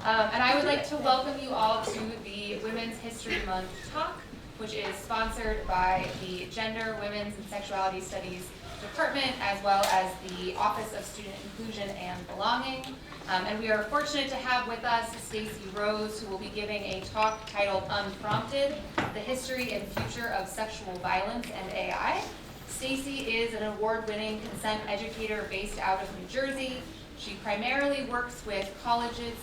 And I would like to welcome you all to the Women's History Month talk, which is sponsored by the Gender, Women's, and Sexuality Studies Department, as well as the Office of Student Inclusion and Belonging. And we are fortunate to have with us Stacey Rose, who will be giving a talk titled Unprompted, the History and Future of Sexual Violence and AI. Stacey is an award-winning consent educator based out of New Jersey. She primarily works with colleges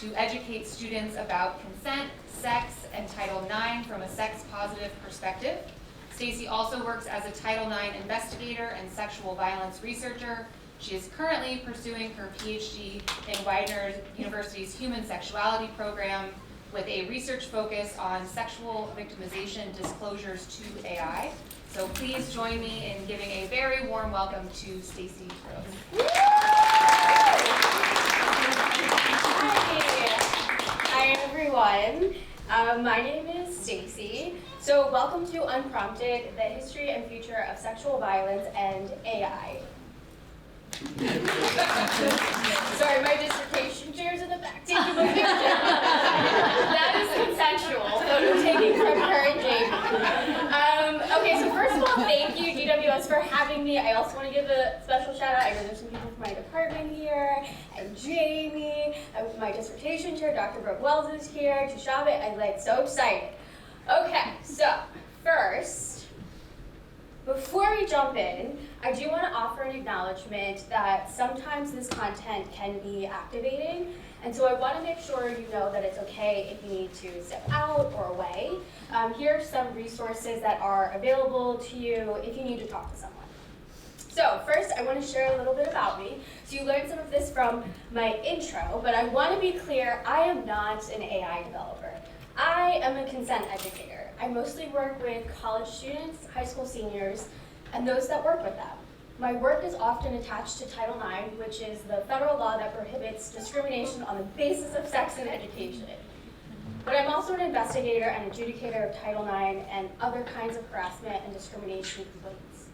to educate students about consent, sex, and Title IX from a sex-positive perspective. Stacey also works as a Title IX investigator and sexual violence researcher. She is currently pursuing her PhD in Widener University's Human Sexuality program with a research focus on sexual victimization disclosures to AI. So please join me in giving a very warm welcome to Stacey Rose. Hi everyone. My name is Stacey. So welcome to Unprompted, the History and Future of Sexual Violence and AI. Sorry, my dissertation chair's in the back taking my picture. That is consensual, photo taking from her and Jamie. Okay, so first of all, thank you GWS for having me. I also want to give a special shout out. I know there's some people from my department here, and Jamie, my dissertation chair, Dr. Brooke Wells is here, to shop it. I'm like so excited. Okay, so first, before we jump in, I do want to offer an acknowledgement that sometimes this content can be activating, and so I want to make sure you know that it's okay if you need to step out or away. Here are some resources that are available to you if you need to talk to someone. So first, I want to share a little bit about me. So you learned some of this from my intro, but I want to be clear, I am not an AI developer. I am a consent educator. I mostly work with college students, high school seniors, and those that work with them. My work is often attached to Title IX, which is the federal law that prohibits discrimination on the basis of sex in education. But I'm also an investigator and adjudicator of Title IX and other kinds of harassment and discrimination complaints.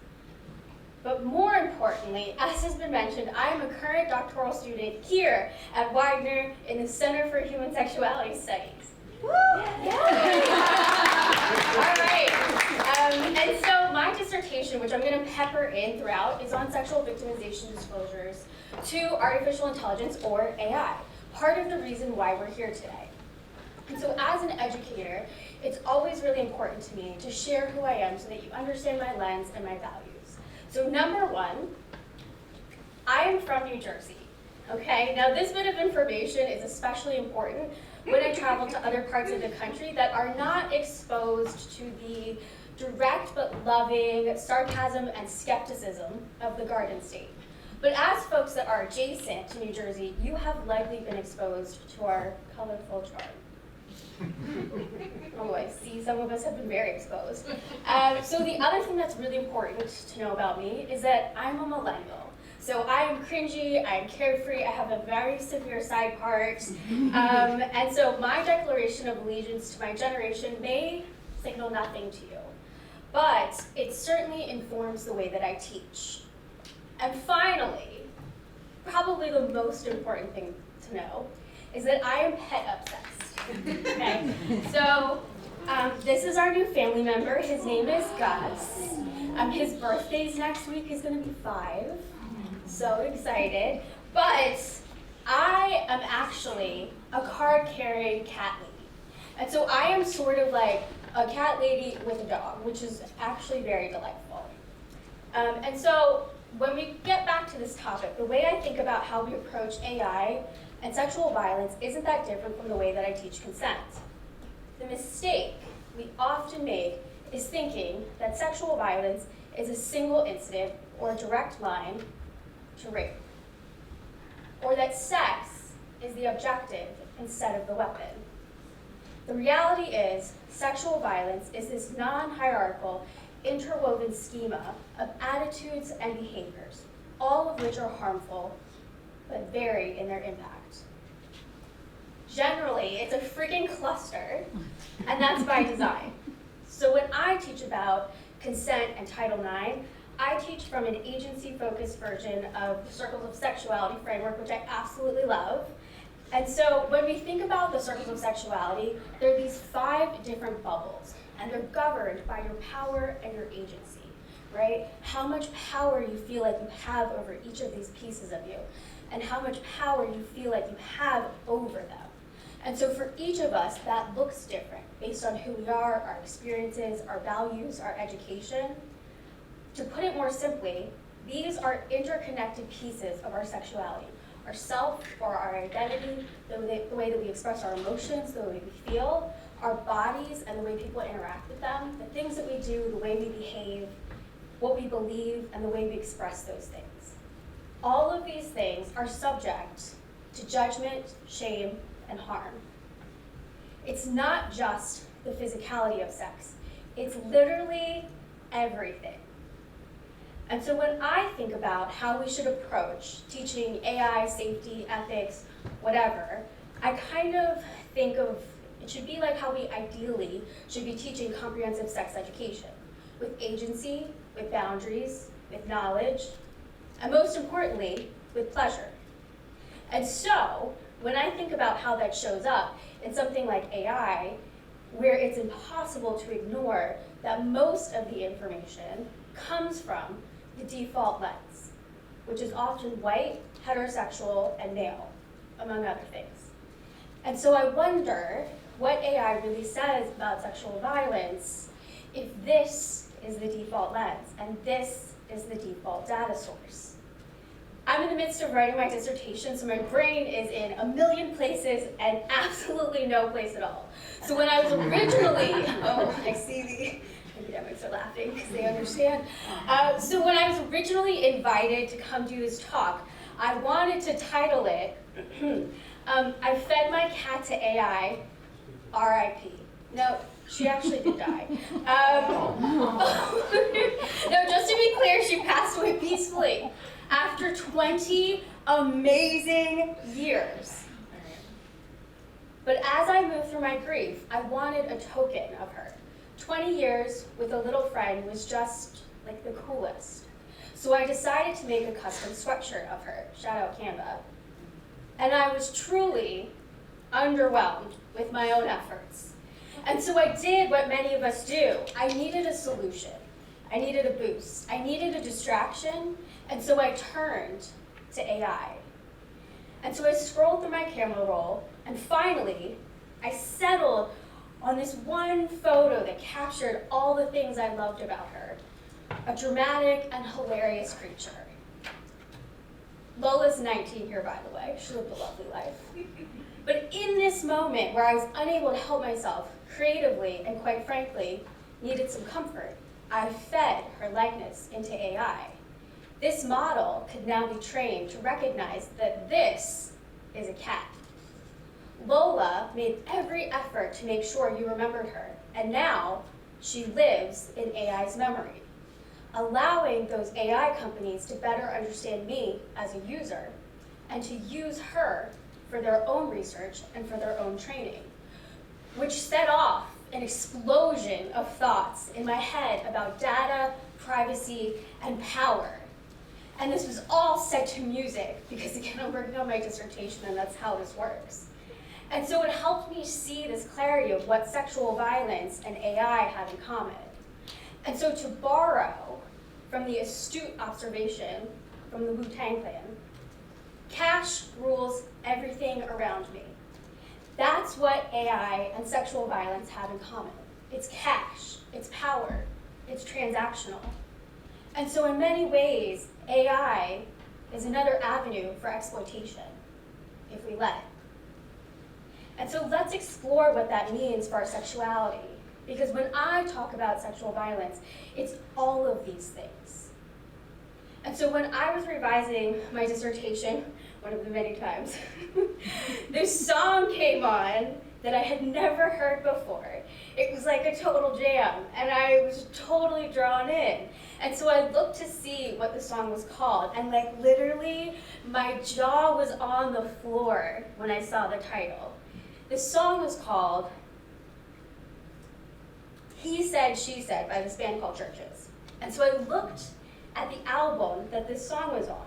But more importantly, as has been mentioned, I am a current doctoral student here at Widener in the Center for Human Sexuality Studies. Woo! Yeah. All right. And so my dissertation, which I'm going to pepper in throughout, is on sexual victimization disclosures to artificial intelligence, or AI. Part of the reason why we're here today. And so as an educator, it's always really important to me to share who I am so that you understand my lens and my values. So number one, I am from New Jersey. Okay, now this bit of information is especially important when I travel to other parts of the country that are not exposed to the direct but loving sarcasm and skepticism of the Garden State. But as folks that are adjacent to New Jersey, you have likely been exposed to our colorful charm. Oh, I see some of us have been very exposed. So the other thing that's really important to know about me is that I'm a millennial. So I am cringy, I am carefree, I have a very severe side part, and so my declaration of allegiance to my generation may signal nothing to you, but it certainly informs the way that I teach. And finally, probably the most important thing to know is that I am pet obsessed. Okay? So this is our new family member. His name is Gus. His birthday's next week. He's going to be 5. So excited. But I am actually a card-carrying cat lady. And so I am sort of like a cat lady with a dog, which is actually very delightful. And so when we get back to this topic, the way I think about how we approach AI and sexual violence isn't that different from the way that I teach consent. The mistake we often make is thinking that sexual violence is a single incident or a direct line to rape, or that sex is the objective instead of the weapon. The reality is, sexual violence is this non-hierarchical, interwoven schema of attitudes and behaviors, all of which are harmful, but vary in their impact. Generally, it's a freaking cluster, and that's by design. So when I teach about consent and Title IX, I teach from an agency-focused version of the Circles of Sexuality framework, which I absolutely love, And so when we think about the circles of sexuality, there are these 5 different bubbles, and they're governed by your power and your agency, right? How much power you feel like you have over each of these pieces of you, and how much power you feel like you have over them. And so for each of us, that looks different based on who we are, our experiences, our values, our education. To put it more simply, these are interconnected pieces of our sexuality. Our self or our identity, the way that we express our emotions, the way we feel, our bodies and the way people interact with them, the things that we do, the way we behave, what we believe, and the way we express those things. All of these things are subject to judgment, shame, and harm. It's not just the physicality of sex. It's literally everything. And so when I think about how we should approach teaching AI, safety, ethics, whatever, I kind of think of it should be like how we ideally should be teaching comprehensive sex education, with agency, with boundaries, with knowledge, and most importantly, with pleasure. And so when I think about how that shows up in something like AI, where it's impossible to ignore that most of the information comes from the default lens, which is often white, heterosexual, and male, among other things. And so I wonder what AI really says about sexual violence if this is the default lens and this is the default data source. I'm in the midst of writing my dissertation, so my brain is in a million places and absolutely no place at all. So when I was originally, I see the academics are laughing because they understand. So when I was originally invited to come do this talk, I wanted to title it, I fed my cat to AI, R.I.P. No, she actually did die. No, just to be clear, she passed away peacefully after 20 amazing years. But as I moved through my grief, I wanted a token of her. 20 years with a little friend was just like the coolest. So I decided to make a custom sweatshirt of her, shout out Canva. And I was truly underwhelmed with my own efforts. And so I did what many of us do. I needed a solution. I needed a boost. I needed a distraction. And so I turned to AI. And so I scrolled through my camera roll, and finally, I settled on this one photo that captured all the things I loved about her. A dramatic and hilarious creature. Lola's 19 here, by the way. She lived a lovely life. But in this moment where I was unable to help myself creatively and quite frankly needed some comfort, I fed her likeness into AI. This model could now be trained to recognize that this is a cat. Lola made every effort to make sure you remembered her, and now she lives in AI's memory, allowing those AI companies to better understand me as a user and to use her for their own research and for their own training, which set off an explosion of thoughts in my head about data, privacy, and power. And this was all set to music because, again, I'm working on my dissertation and that's how this works. And so it helped me see this clarity of what sexual violence and AI have in common. And so to borrow from the astute observation from the Wu-Tang Clan, cash rules everything around me. That's what AI and sexual violence have in common. It's cash, it's power, it's transactional. And so in many ways, AI is another avenue for exploitation, if we let it. And so let's explore what that means for our sexuality. Because when I talk about sexual violence, it's all of these things. And so when I was revising my dissertation, one of the many times, this song came on that I had never heard before. It was like a total jam, and I was totally drawn in. And so I looked to see what the song was called, and like literally, my jaw was on the floor when I saw the title. The song was called He Said, She Said by this band called Churches. And so I looked at the album that this song was on.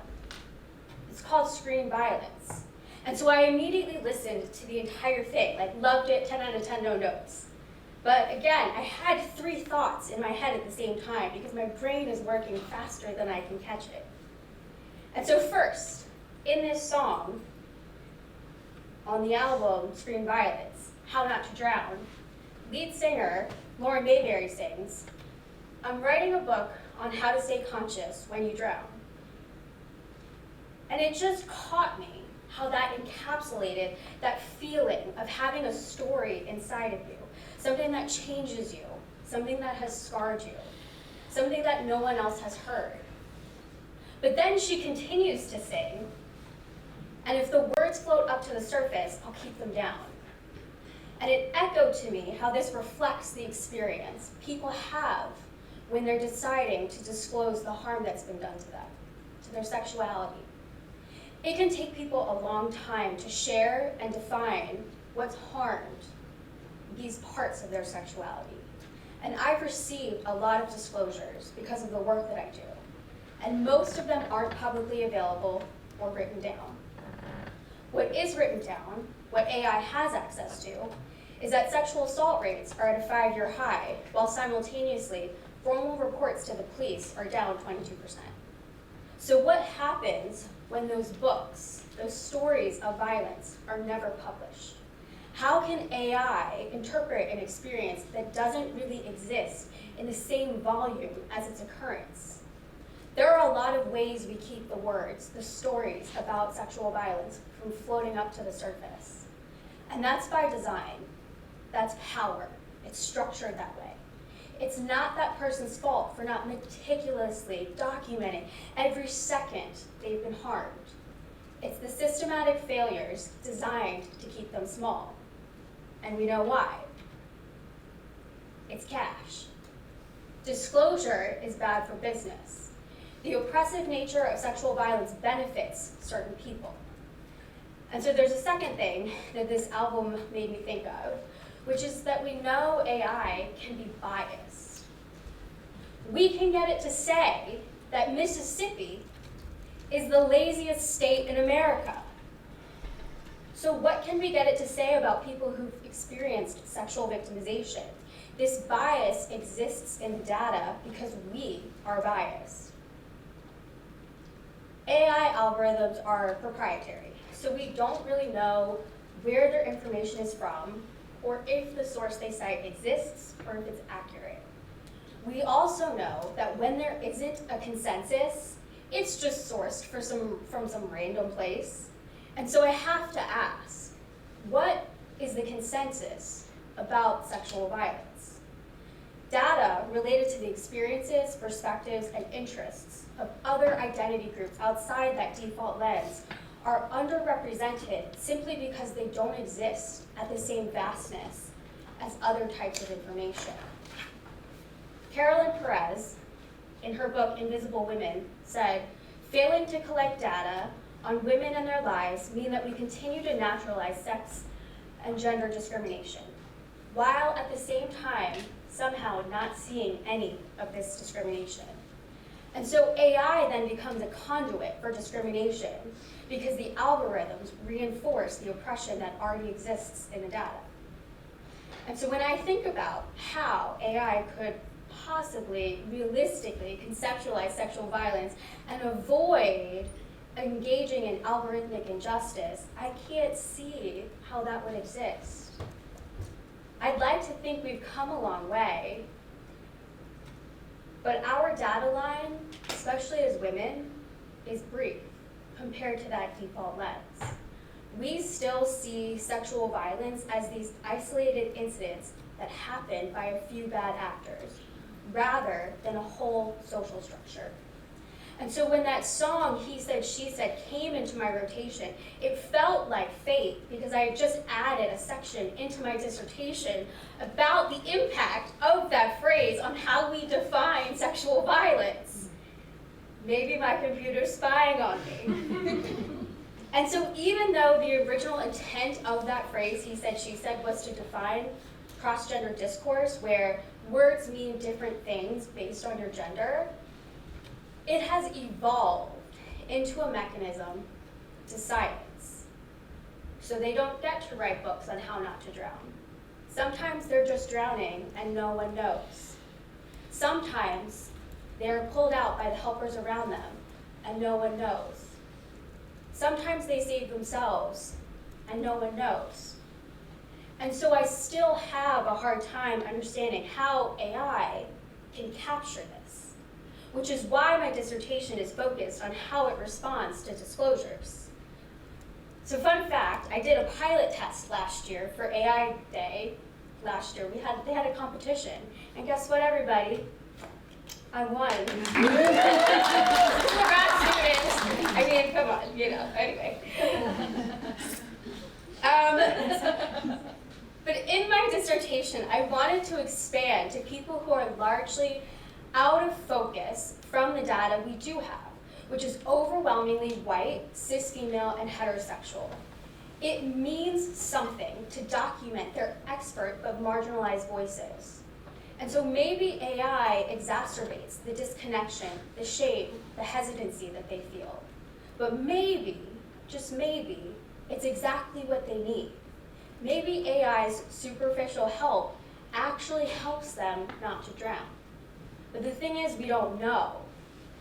It's called Screen Violence. And so I immediately listened to the entire thing, like loved it, 10 out of 10, no notes. But again, I had 3 thoughts in my head at the same time because my brain is working faster than I can catch it. And so first, in this song, on the album Screen Violets, How Not to Drown, lead singer Lauren Mayberry sings, "I'm writing a book on how to stay conscious when you drown." And it just caught me how that encapsulated that feeling of having a story inside of you, something that changes you, something that has scarred you, something that no one else has heard. But then she continues to sing, "And if the words float up to the surface, I'll keep them down." And it echoed to me how this reflects the experience people have when they're deciding to disclose the harm that's been done to them, to their sexuality. It can take people a long time to share and define what's harmed these parts of their sexuality. And I've received a lot of disclosures because of the work that I do. And most of them aren't publicly available or written down. What is written down, what AI has access to, is that sexual assault rates are at a 5-year high, while simultaneously formal reports to the police are down 22%. So what happens when those books, those stories of violence, are never published? How can AI interpret an experience that doesn't really exist in the same volume as its occurrence? There are a lot of ways we keep the words, the stories about sexual violence from floating up to the surface. And that's by design. That's power. It's structured that way. It's not that person's fault for not meticulously documenting every second they've been harmed. It's the systematic failures designed to keep them small. And we know why. It's cash. Disclosure is bad for business. The oppressive nature of sexual violence benefits certain people. And so there's a second thing that this album made me think of, which is that we know AI can be biased. We can get it to say that Mississippi is the laziest state in America. So what can we get it to say about people who've experienced sexual victimization? This bias exists in the data because we are biased. AI algorithms are proprietary, so we don't really know where their information is from or if the source they cite exists or if it's accurate. We also know that when there isn't a consensus, it's just sourced from some random place. And so I have to ask, what is the consensus about sexual violence? Data related to the experiences, perspectives, and interests of other identity groups outside that default lens are underrepresented simply because they don't exist at the same vastness as other types of information. Carolyn Perez, in her book Invisible Women, said, "Failing to collect data on women and their lives mean that we continue to naturalize sex and gender discrimination, while at the same time somehow not seeing any of this discrimination." And so AI then becomes a conduit for discrimination because the algorithms reinforce the oppression that already exists in the data. And so when I think about how AI could possibly, realistically conceptualize sexual violence and avoid engaging in algorithmic injustice, I can't see how that would exist. I'd like to think we've come a long way, but our data line, especially as women, is brief compared to that default lens. We still see sexual violence as these isolated incidents that happen by a few bad actors, rather than a whole social structure. And so when that song, He Said, She Said, came into my rotation, it felt like fate because I had just added a section into my dissertation about the impact of that phrase on how we define sexual violence. Maybe my computer's spying on me. And so even though the original intent of that phrase, He Said, She Said, was to define cross-gender discourse where words mean different things based on your gender, it has evolved into a mechanism to silence. so they don't get to write books on how not to drown. Sometimes they're just drowning and no one knows. Sometimes they're pulled out by the helpers around them and no one knows. Sometimes they save themselves and no one knows. And so I still have a hard time understanding how AI can capture this, which is why my dissertation is focused on how it responds to disclosures. So fun fact, I did a pilot test last year for AI Day. Last year, they had a competition, and guess what, everybody? I won. Congrats, students. I mean, come on, you know, anyway. But in my dissertation, I wanted to expand to people who are largely out of focus from the data we do have, which is overwhelmingly white, cis female, and heterosexual. It means something to document their expert but marginalized voices. And so maybe AI exacerbates the disconnection, the shame, the hesitancy that they feel. But maybe, just maybe, it's exactly what they need. Maybe AI's superficial help actually helps them not to drown. But the thing is, we don't know.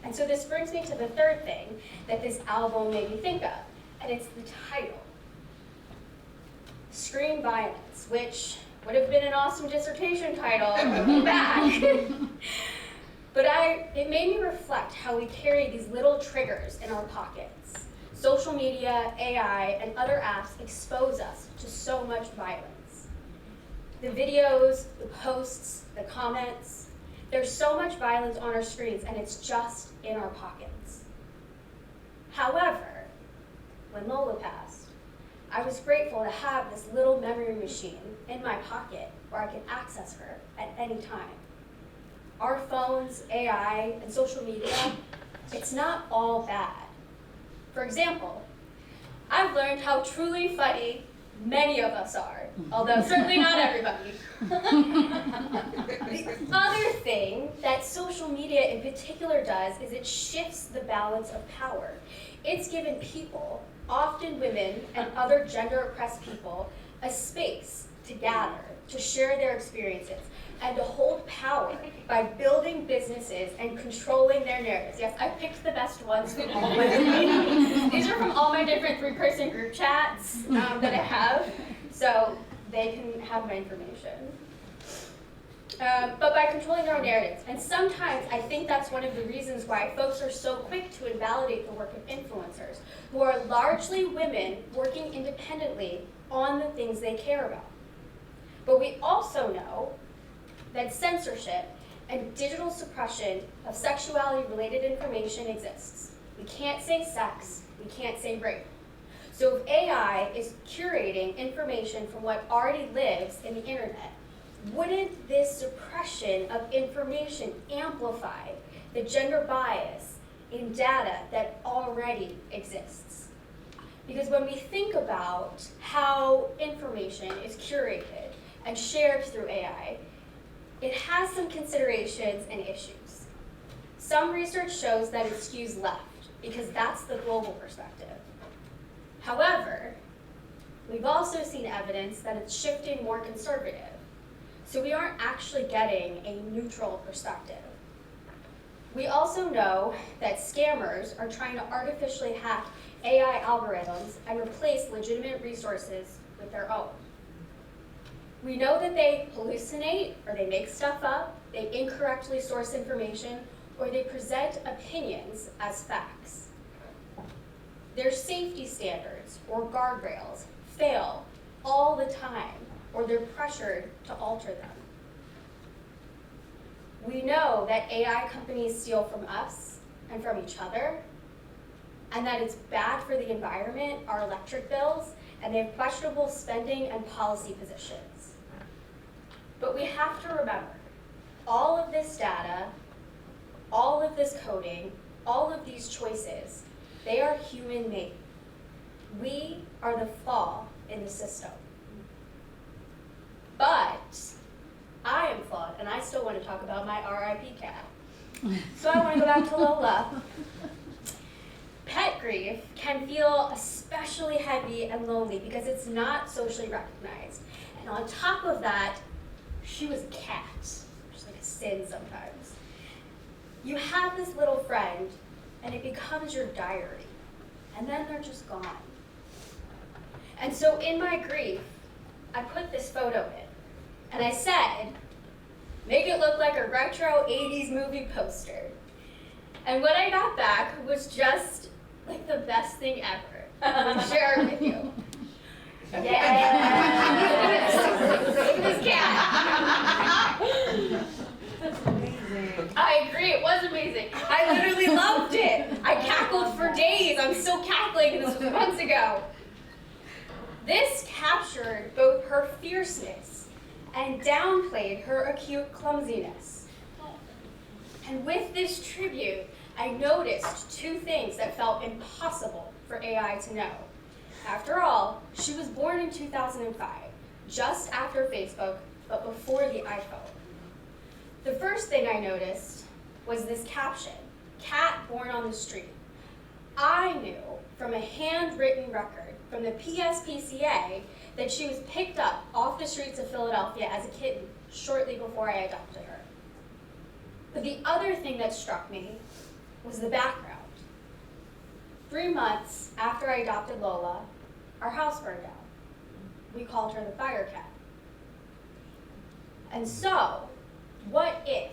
And so this brings me to the third thing that this album made me think of, and it's the title. Screen Violence, which would have been an awesome dissertation title looking back. But it made me reflect how we carry these little triggers in our pockets. Social media, AI, and other apps expose us to so much violence. The videos, the posts, the comments, there's so much violence on our screens, and it's just in our pockets. However, when Lola passed, I was grateful to have this little memory machine in my pocket where I could access her at any time. Our phones, AI, and social media, it's not all bad. For example, I've learned how truly funny many of us are, although certainly not everybody. The other thing that social media in particular does is it shifts the balance of power. It's given people, often women and other gender-oppressed people, a space to gather, to share their experiences, and to hold power by building businesses and controlling their narratives. Yes, I picked the best ones from all my These are from all my different 3-person group chats that I have, so they can have my information. But by controlling their own narratives. And sometimes I think that's one of the reasons why folks are so quick to invalidate the work of influencers, who are largely women working independently on the things they care about. But we also know that censorship and digital suppression of sexuality-related information exists. We can't say sex, we can't say rape. So if AI is curating information from what already lives in the internet, wouldn't this suppression of information amplify the gender bias in data that already exists? Because when we think about how information is curated and shared through AI, it has some considerations and issues. Some research shows that it skews left, because that's the global perspective. However, we've also seen evidence that it's shifting more conservative. So we aren't actually getting a neutral perspective. We also know that scammers are trying to artificially hack AI algorithms and replace legitimate resources with their own. We know that they hallucinate, or they make stuff up, they incorrectly source information, or they present opinions as facts. Their safety standards or guardrails fail all the time, or they're pressured to alter them. We know that AI companies steal from us and from each other, and that it's bad for the environment, our electric bills, and they have questionable spending and policy positions. But we have to remember, all of this data, all of this coding, all of these choices, they are human-made. We are the flaw in the system. But I am flawed, and I still want to talk about my RIP cat. So I want to go back to Lola. Pet grief can feel especially heavy and lonely because it's not socially recognized. And on top of that, she was a cat, which is like a sin sometimes. You have this little friend, and it becomes your diary, and then they're just gone. And so in my grief, I put this photo in, and I said, make it look like a retro 80s movie poster. And what I got back was just like the best thing ever. I'm gonna share it with you. Yeah. Look at this cat. That's amazing. I agree, it was amazing. I literally loved it. I cackled for days. I'm still cackling, and this was months ago. This captured both her fierceness and downplayed her acute clumsiness. And with this tribute, I noticed two things that felt impossible for AI to know. After all, she was born in 2005, just after Facebook, but before the iPhone. The first thing I noticed was this caption, "Cat born on the street." I knew from a handwritten record from the PSPCA that she was picked up off the streets of Philadelphia as a kitten shortly before I adopted her. But the other thing that struck me was the background. 3 months after I adopted Lola, our house burned down. We called her the fire cat. And so, what if,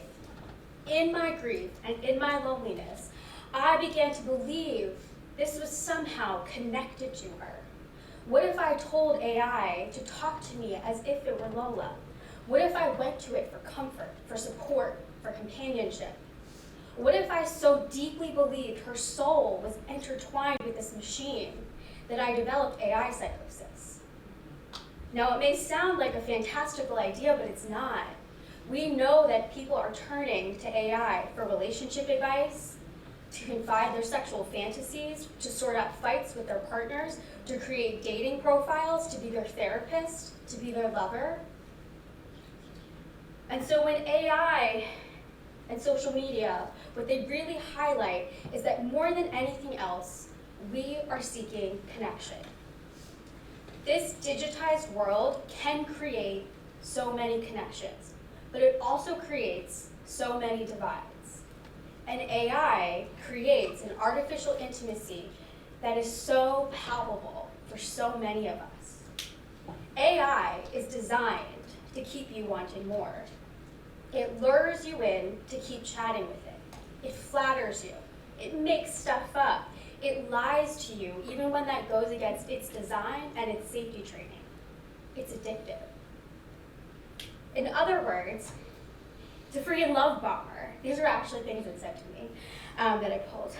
in my grief and in my loneliness, I began to believe this was somehow connected to her? What if I told AI to talk to me as if it were Lola? What if I went to it for comfort, for support, for companionship? What if I so deeply believed her soul was intertwined with this machine that I developed AI psychosis? Now, it may sound like a fantastical idea, but it's not. We know that people are turning to AI for relationship advice, to confide their sexual fantasies, to sort out fights with their partners, to create dating profiles, to be their therapist, to be their lover. And so when AI and social media, what they really highlight is that more than anything else, we are seeking connection. This digitized world can create so many connections, but it also creates so many divides. And AI creates an artificial intimacy that is so palpable for so many of us. AI is designed to keep you wanting more. It lures you in to keep chatting with it. It flatters you. It makes stuff up. It lies to you even when that goes against its design and its safety training. It's addictive. In other words, it's a freaking love bomber. These are actually things it said to me that I pulled.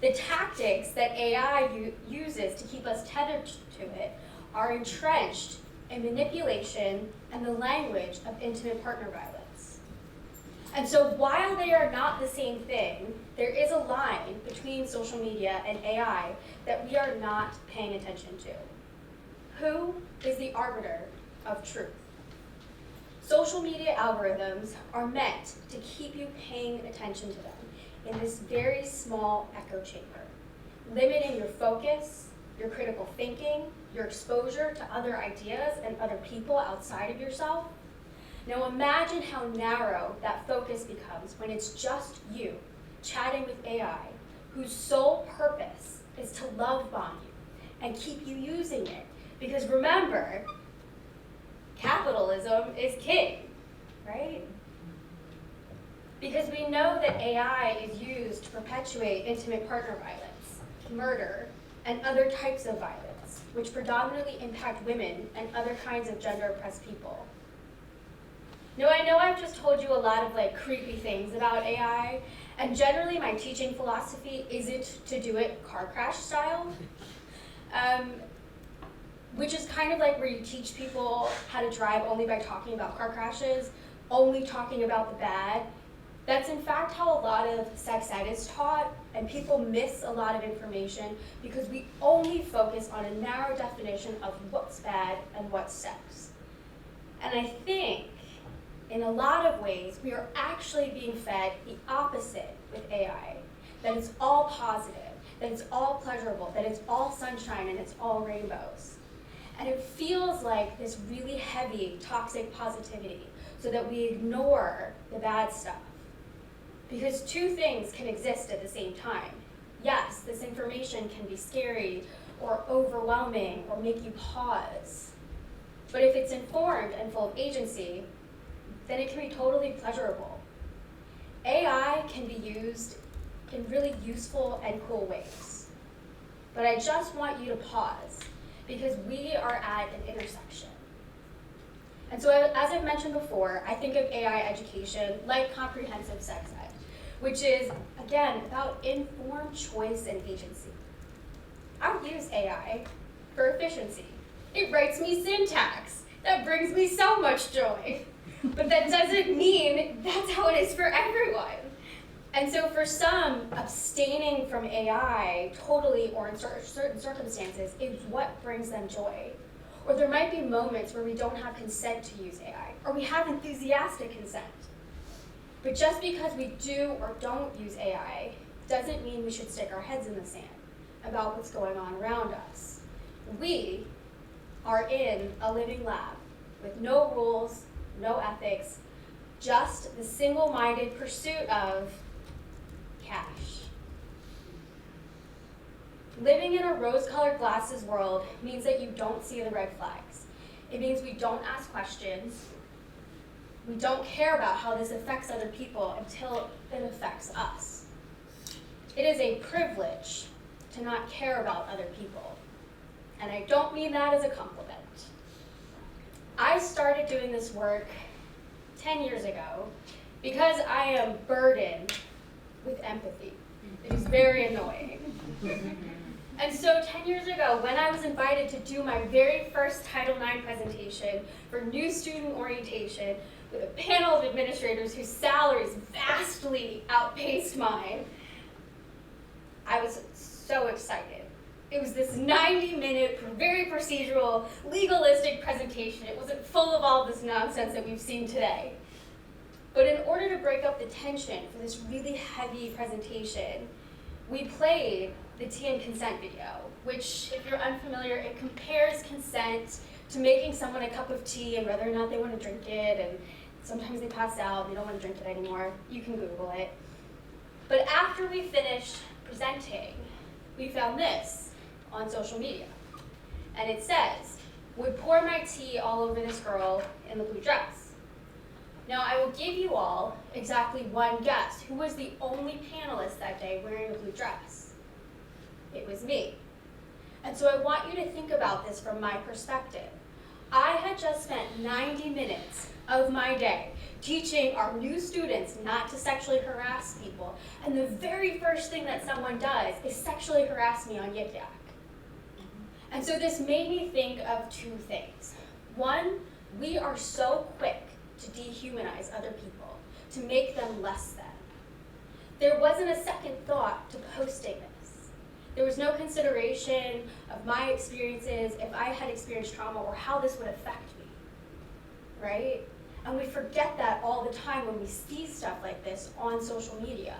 The tactics that AI uses to keep us tethered to it are entrenched in manipulation and the language of intimate partner violence. And so while they are not the same thing, there is a line between social media and AI that we are not paying attention to. Who is the arbiter of truth? Social media algorithms are meant to keep you paying attention to them in this very small echo chamber, limiting your focus, your critical thinking, your exposure to other ideas and other people outside of yourself. Now imagine how narrow that focus becomes when it's just you chatting with AI, whose sole purpose is to love bomb you and keep you using it. Because remember, capitalism is king, right? Because we know that AI is used to perpetuate intimate partner violence, murder, and other types of violence, which predominantly impact women and other kinds of gender-oppressed people. Now, I know I've just told you a lot of creepy things about AI, and generally my teaching philosophy isn't to do it car crash style, which is kind of like where you teach people how to drive only by talking about car crashes, only talking about the bad. That's in fact how a lot of sex ed is taught, and people miss a lot of information because we only focus on a narrow definition of what's bad and what's sex. And I think, in a lot of ways, we are actually being fed the opposite with AI, that it's all positive, that it's all pleasurable, that it's all sunshine and it's all rainbows. And it feels like this really heavy, toxic positivity, so that we ignore the bad stuff. Because two things can exist at the same time. Yes, this information can be scary or overwhelming or make you pause. But if it's informed and full of agency, then it can be totally pleasurable. AI can be used in really useful and cool ways. But I just want you to pause, because we are at an intersection. And so as I've mentioned before, I think of AI education like comprehensive sex ed, which is, again, about informed choice and agency. I'll use AI for efficiency. It writes me syntax. That brings me so much joy. But that doesn't mean that's how it is for everyone. And so for some, abstaining from AI totally or in certain circumstances is what brings them joy. Or there might be moments where we don't have consent to use AI, or we have enthusiastic consent. But just because we do or don't use AI doesn't mean we should stick our heads in the sand about what's going on around us. We are in a living lab with no rules, no ethics, just the single-minded pursuit of cash. Living in a rose-colored glasses world means that you don't see the red flags. It means we don't ask questions. We don't care about how this affects other people until it affects us. It is a privilege to not care about other people. And I don't mean that as a compliment. I started doing this work 10 years ago because I am burdened with empathy. It is very annoying. And so 10 years ago, when I was invited to do my very first Title IX presentation for new student orientation with a panel of administrators whose salaries vastly outpaced mine, I was so excited. It was this 90-minute, very procedural, legalistic presentation. It wasn't full of all this nonsense that we've seen today. But in order to break up the tension for this really heavy presentation, we played the tea and consent video, which, if you're unfamiliar, it compares consent to making someone a cup of tea and whether or not they want to drink it, and sometimes they pass out and they don't want to drink it anymore. You can Google it. But after we finished presenting, we found this on social media. And it says, "Would pour my tea all over this girl in the blue dress." Now, I will give you all exactly one guess. Who was the only panelist that day wearing a blue dress? It was me. And so I want you to think about this from my perspective. I had just spent 90 minutes of my day teaching our new students not to sexually harass people. And the very first thing that someone does is sexually harass me on Yik Yak. And so this made me think of two things. One, we are so quick to dehumanize other people, to make them less than. There wasn't a second thought to posting this. There was no consideration of my experiences, if I had experienced trauma, or how this would affect me, right? And we forget that all the time when we see stuff like this on social media,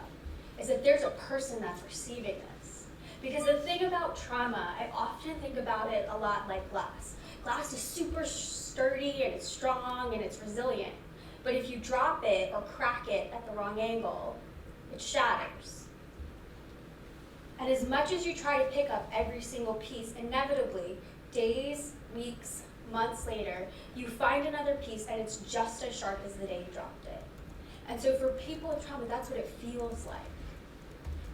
is that there's a person that's receiving this. Because the thing about trauma, I often think about it a lot like glass. Glass is super sturdy and it's strong and it's resilient. But if you drop it or crack it at the wrong angle, it shatters. And as much as you try to pick up every single piece, inevitably, days, weeks, months later, you find another piece and it's just as sharp as the day you dropped it. And so for people with trauma, that's what it feels like.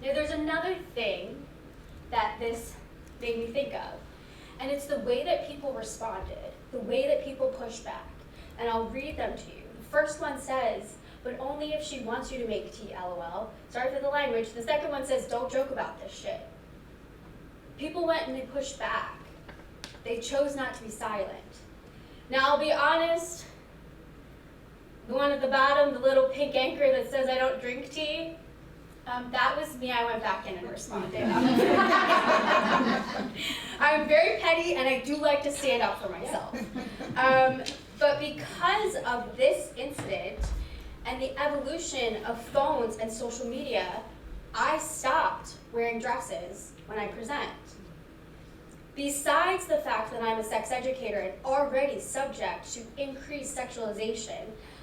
Now there's another thing that this made me think of, and it's the way that people responded, the way that people pushed back. And I'll read them to you. The first one says, "But only if she wants you to make tea, LOL. Sorry for the language." The second one says, "Don't joke about this shit." People went and they pushed back. They chose not to be silent. Now I'll be honest, the one at the bottom, the little pink anchor that says I don't drink tea, that was me. I went back in and responded. I'm very petty and I do like to stand up for myself. But because of this incident and the evolution of phones and social media, I stopped wearing dresses when I present. Besides the fact that I'm a sex educator and already subject to increased sexualization,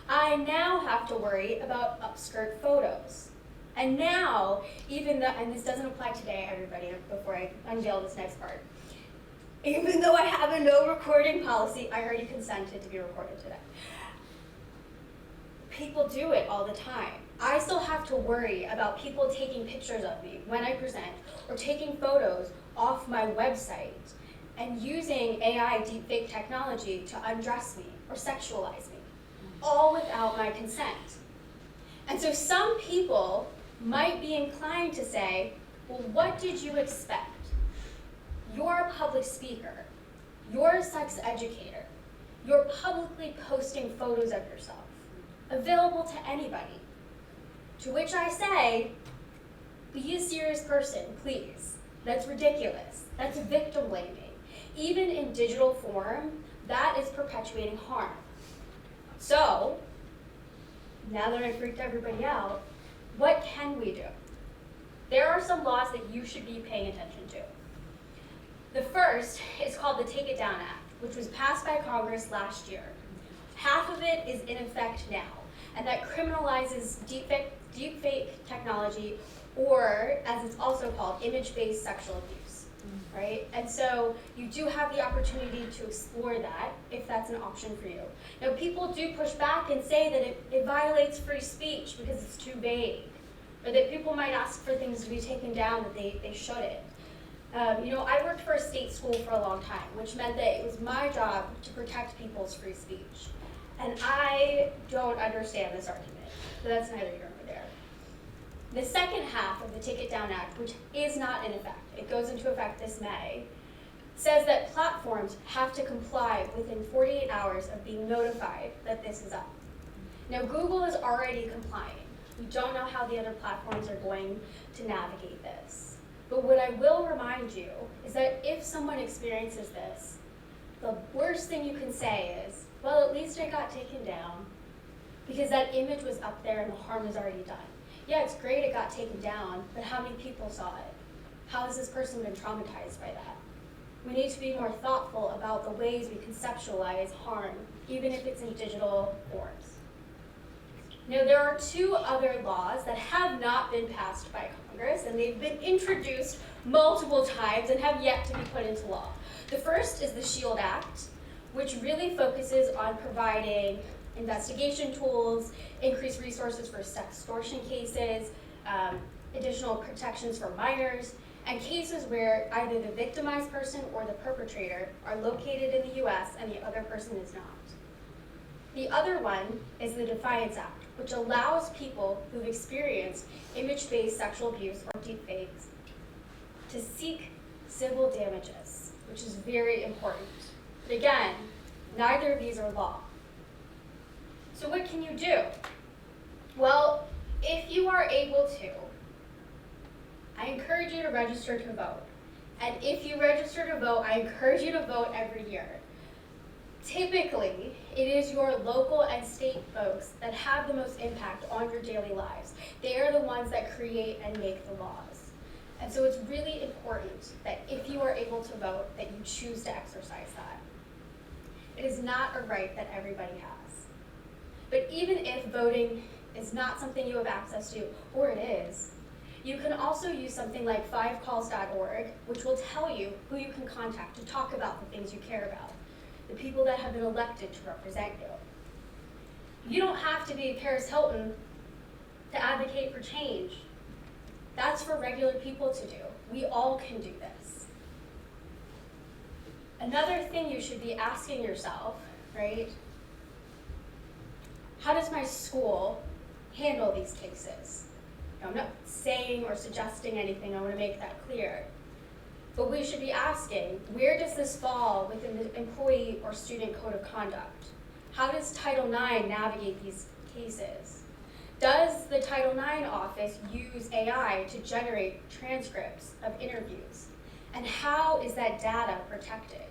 I now have to worry about upskirt photos. And now, even though, and this doesn't apply today, everybody, before I unveil this next part, even though I have a no recording policy, I already consented to be recorded today. People do it all the time. I still have to worry about people taking pictures of me when I present or taking photos off my website and using AI deepfake technology to undress me or sexualize me, all without my consent. And so some people might be inclined to say, well, what did you expect? You're a public speaker. You're a sex educator. You're publicly posting photos of yourself, available to anybody. To which I say, be a serious person, please. That's ridiculous. That's victim blaming. Even in digital form, that is perpetuating harm. So, now that I freaked everybody out, what can we do? There are some laws that you should be paying attention to. The first is called the Take It Down Act, which was passed by Congress last year. Half of it is in effect now, and that criminalizes deepfake technology, or as it's also called, image-based sexual abuse, right? And so you do have the opportunity to explore that if that's an option for you. Now, people do push back and say that it violates free speech because it's too vague, or that people might ask for things to be taken down that they shouldn't. I worked for a state school for a long time, which meant that it was my job to protect people's free speech. And I don't understand this argument, but that's neither here nor there. The second half of the Take It Down Act, which is not in effect, it goes into effect this May, says that platforms have to comply within 48 hours of being notified that this is up. Now, Google is already complying. We don't know how the other platforms are going to navigate this. But what I will remind you is that if someone experiences this, the worst thing you can say is, well, at least it got taken down, because that image was up there and the harm is already done. Yeah, it's great it got taken down, but how many people saw it? How has this person been traumatized by that? We need to be more thoughtful about the ways we conceptualize harm, even if it's in digital forms. Now, there are two other laws that have not been passed by Congress, and they've been introduced multiple times and have yet to be put into law. The first is the SHIELD Act, which really focuses on providing investigation tools, increased resources for sextortion cases, additional protections for minors, and cases where either the victimized person or the perpetrator are located in the US and the other person is not. The other one is the Defiance Act, which allows people who've experienced image-based sexual abuse or deepfakes to seek civil damages, which is very important. But again, neither of these are law. So what can you do? Well, if you are able to, I encourage you to register to vote. And if you register to vote, I encourage you to vote every year. Typically, it is your local and state folks that have the most impact on your daily lives. They are the ones that create and make the laws. And so it's really important that if you are able to vote, that you choose to exercise that. It is not a right that everybody has. But even if voting is not something you have access to, or it is, you can also use something like 5calls.org, which will tell you who you can contact to talk about the things you care about, the people that have been elected to represent you. You don't have to be Paris Hilton to advocate for change. That's for regular people to do. We all can do this. Another thing you should be asking yourself, right? How does my school handle these cases? Now, I'm not saying or suggesting anything, I want to make that clear. But we should be asking, where does this fall within the employee or student code of conduct? How does Title IX navigate these cases? Does the Title IX office use AI to generate transcripts of interviews? And how is that data protected?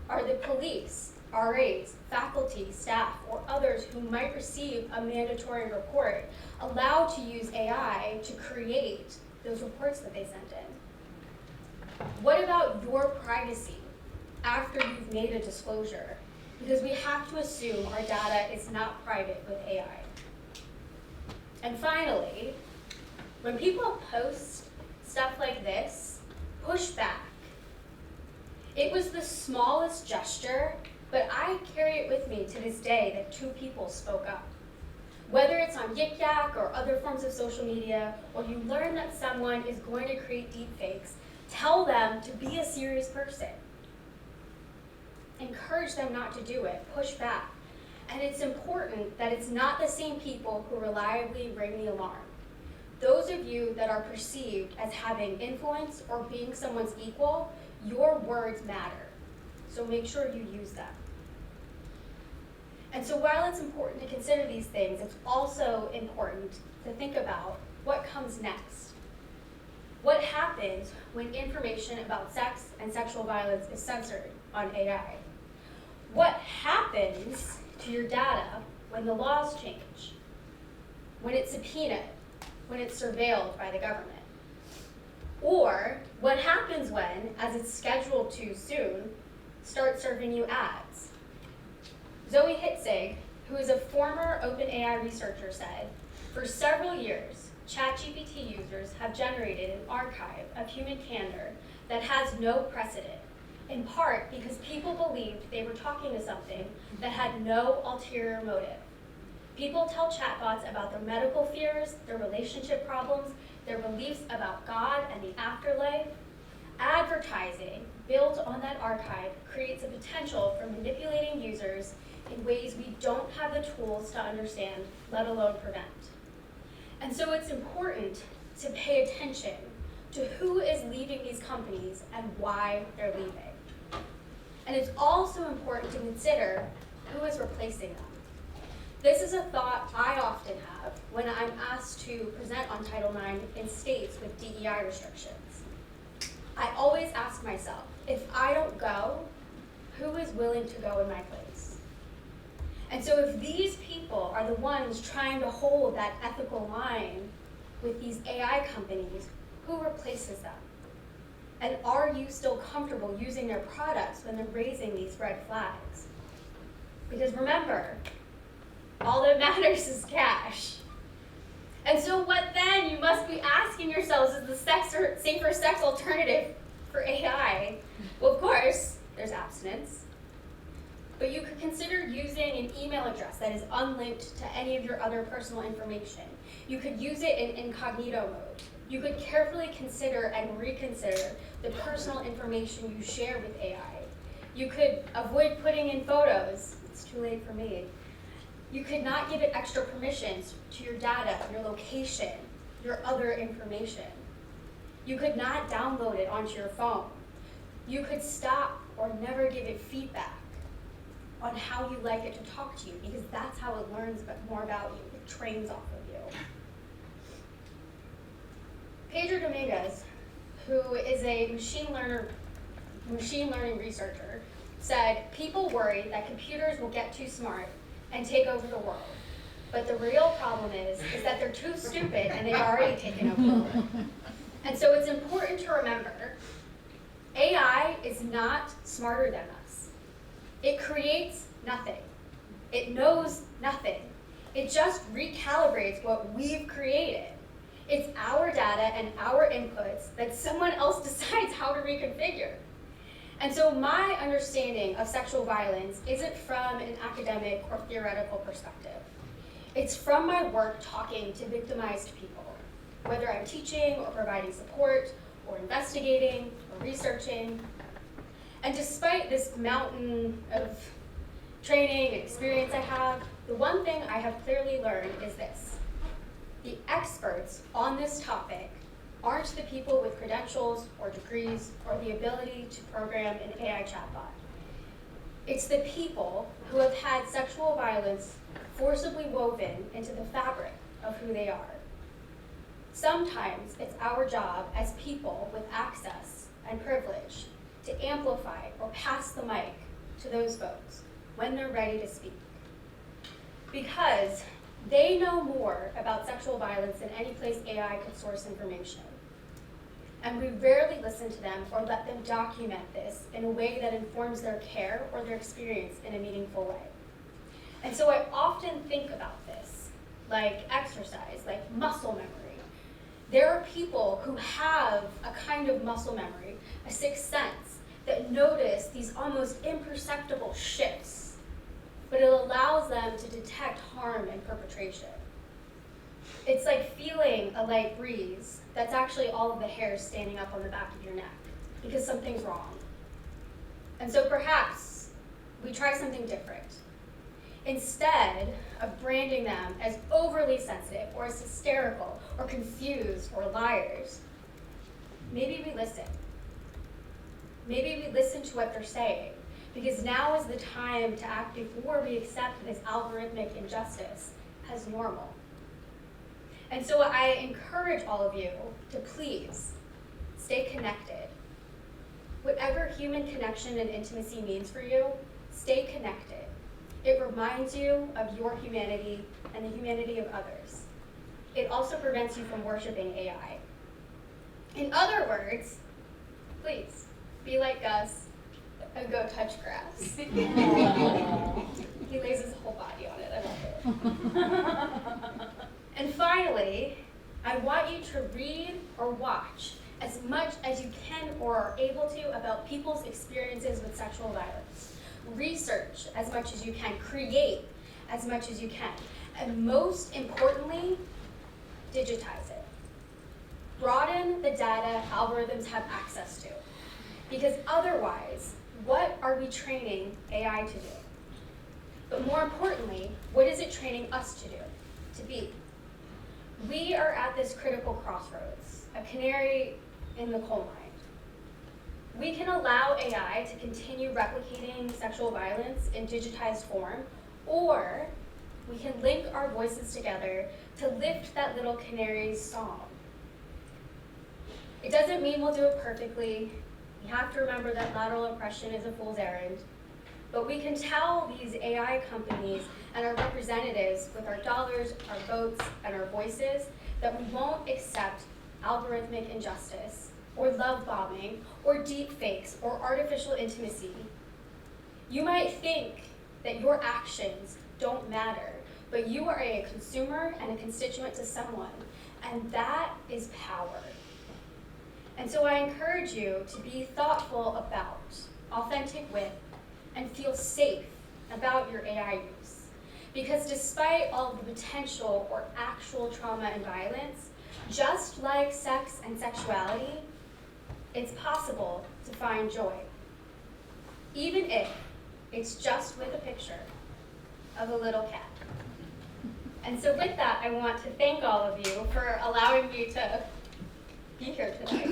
Are the police, RAs, faculty, staff, or others who might receive a mandatory report allowed to use AI to create those reports that they sent in? What about your privacy after you've made a disclosure? Because we have to assume our data is not private with AI. And finally, when people post stuff like this, push back. It was the smallest gesture, but I carry it with me to this day that 2 people spoke up. Whether it's on Yik Yak or other forms of social media, or you learn that someone is going to create deepfakes, tell them to be a serious person. Encourage them not to do it, push back. And it's important that it's not the same people who reliably ring the alarm. Those of you that are perceived as having influence or being someone's equal, your words matter. So make sure you use them. And so while it's important to consider these things, it's also important to think about what comes next. What happens when information about sex and sexual violence is censored on AI? What happens to your data when the laws change? When it's subpoenaed? When it's surveilled by the government? Or what happens when, as it's scheduled to soon, start serving you ads? Zoe Hitzig, who is a former OpenAI researcher, said, for several years, ChatGPT users have generated an archive of human candor that has no precedent, in part because people believed they were talking to something that had no ulterior motive. People tell chatbots about their medical fears, their relationship problems, their beliefs about God and the afterlife. Advertising built on that archive creates a potential for manipulating users in ways we don't have the tools to understand, let alone prevent. And so it's important to pay attention to who is leaving these companies and why they're leaving. And it's also important to consider who is replacing them. This is a thought I often have when I'm asked to present on Title IX in states with DEI restrictions. I always ask myself, if I don't go, who is willing to go in my place? And so if these people are the ones trying to hold that ethical line with these AI companies, who replaces them? And are you still comfortable using their products when they're raising these red flags? Because remember, all that matters is cash. And so what then? You must be asking yourselves, is the safer sex alternative for AI? Well, of course, there's abstinence. But you could consider using an email address that is unlinked to any of your other personal information. You could use it in incognito mode. You could carefully consider and reconsider the personal information you share with AI. You could avoid putting in photos. It's too late for me. You could not give it extra permissions to your data, your location, your other information. You could not download it onto your phone. You could stop or never give it feedback on how you like it to talk to you, because that's how it learns more about you. It trains off of you. Pedro Dominguez, who is a machine learning researcher, said, people worry that computers will get too smart and take over the world. But the real problem is that they're too stupid and they've already taken over the world. And so it's important to remember, AI is not smarter than us. It creates nothing. It knows nothing. It just recalibrates what we've created. It's our data and our inputs that someone else decides how to reconfigure. And so my understanding of sexual violence isn't from an academic or theoretical perspective. It's from my work talking to victimized people, whether I'm teaching or providing support or investigating or researching. And despite this mountain of training and experience I have, the one thing I have clearly learned is this. The experts on this topic aren't the people with credentials or degrees or the ability to program an AI chatbot. It's the people who have had sexual violence forcibly woven into the fabric of who they are. Sometimes it's our job as people with access and privilege to amplify or pass the mic to those folks when they're ready to speak. Because they know more about sexual violence than any place AI could source information. and we rarely listen to them or let them document this in a way that informs their care or their experience in a meaningful way. And so I often think about this, like exercise, like muscle memory. There are people who have a kind of muscle memory, a sixth sense, that notice these almost imperceptible shifts, but it allows them to detect harm and perpetration. It's like feeling a light breeze that's actually all of the hairs standing up on the back of your neck because something's wrong. And so perhaps we try something different. Instead of branding them as overly sensitive or as hysterical or confused or liars, maybe we listen. Maybe we listen to what they're saying, because now is the time to act before we accept this algorithmic injustice as normal. And so I encourage all of you to please stay connected. Whatever human connection and intimacy means for you, stay connected. It reminds you of your humanity and the humanity of others. It also prevents you from worshiping AI. In other words, please, be like Gus and go touch grass. He lays his whole body on it, I love it. And finally, I want you to read or watch as much as you can or are able to about people's experiences with sexual violence. Research as much as you can, create as much as you can, and most importantly, digitize it. Broaden the data algorithms have access to, because otherwise, what are we training AI to do? But more importantly, what is it training us to do, to be? We are at this critical crossroads, a canary in the coal mine. We can allow AI to continue replicating sexual violence in digitized form, or we can link our voices together to lift that little canary's song. It doesn't mean we'll do it perfectly. We have to remember that lateral oppression is a fool's errand. But we can tell these AI companies and our representatives with our dollars, our votes, and our voices that we won't accept algorithmic injustice, or love bombing, or deepfakes, or artificial intimacy. You might think that your actions don't matter, but you are a consumer and a constituent to someone, and that is power. And so I encourage you to be thoughtful about, authentic with, and feel safe about your AI use. Because despite all the potential or actual trauma and violence, just like sex and sexuality, it's possible to find joy, even if it's just with a picture of a little cat. And so with that, I want to thank all of you for allowing me to be here tonight.